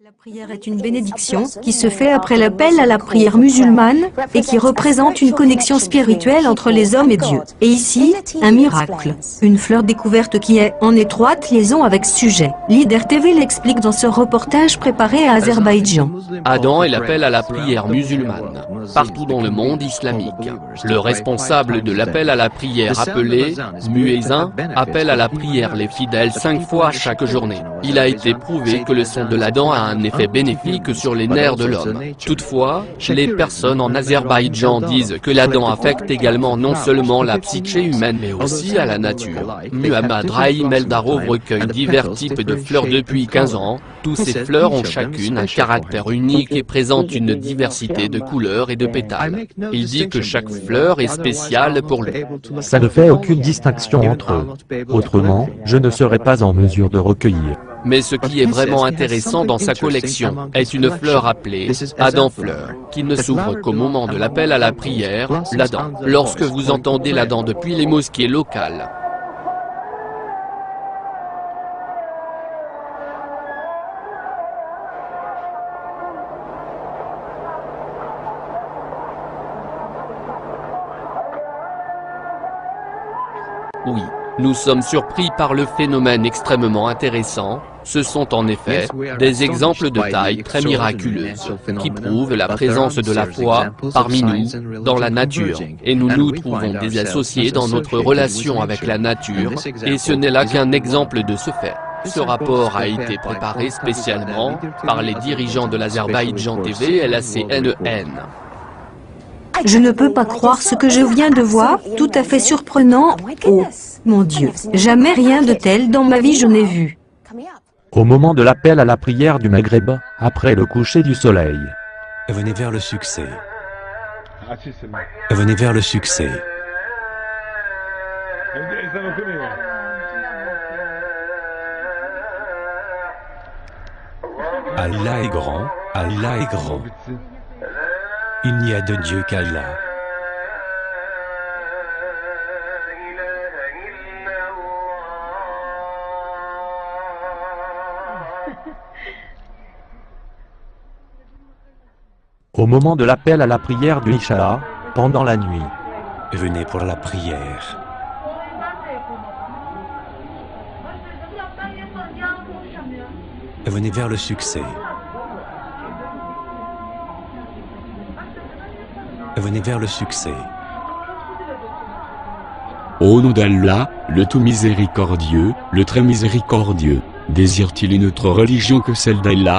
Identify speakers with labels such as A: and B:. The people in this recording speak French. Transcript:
A: La prière est une bénédiction qui se fait après l'appel à la prière musulmane et qui représente une connexion spirituelle entre les hommes et Dieu. Et ici, un miracle. Une fleur découverte qui est en étroite liaison avec ce sujet. Leader TV l'explique dans ce reportage préparé à Azerbaïdjan.
B: Adam est l'appel à la prière musulmane, partout dans le monde islamique. Le responsable de l'appel à la prière appelé muezzin appelle à la prière les fidèles 5 fois chaque journée. Il a été prouvé que le son de l'Adhan a un effet bénéfique sur les nerfs de l'homme. Toutefois, les personnes en Azerbaïdjan disent que l'Adhan affecte également non seulement la psyché humaine mais aussi à la nature. Muhammad Rahim Eldarov recueille divers types de fleurs depuis 15 ans. Tous ces fleurs ont chacune un caractère unique et présentent une diversité de couleurs et de pétales. Il dit que chaque fleur est spéciale pour lui.
C: Ça ne fait aucune distinction entre eux. Autrement, je ne serais pas en mesure de recueillir.
B: Mais ce qui est vraiment intéressant dans sa collection est une fleur appelée Adhan fleur, qui ne s'ouvre qu'au moment de l'appel à la prière, l'Adhan. Lorsque vous entendez l'Adhan depuis les mosquées locales, oui, nous sommes surpris par le phénomène extrêmement intéressant. Ce sont en effet des exemples de taille très miraculeuse qui prouvent la présence de la foi parmi nous, dans la nature. Et nous nous trouvons des associés dans notre relation avec la nature, et ce n'est là qu'un exemple de ce fait. Ce rapport a été préparé spécialement par les dirigeants de l'Azerbaïdjan TV et la CNN.
A: Je ne peux pas croire ce que je viens de voir, tout à fait surprenant. Oh, mon Dieu, jamais rien de tel dans ma vie je n'ai vu.
C: Au moment de l'appel à la prière du Maghreb, après le coucher du soleil.
D: Venez vers le succès. Venez vers le succès. Allah est grand, Allah est grand. Il n'y a de Dieu qu'Allah.
C: Au moment de l'appel à la prière du Isha, pendant la nuit.
D: Venez pour la prière. Venez vers le succès. Venez vers le succès.
E: Au nom d'Allah, le tout miséricordieux, le très miséricordieux, désire-t-il une autre religion que celle d'Allah?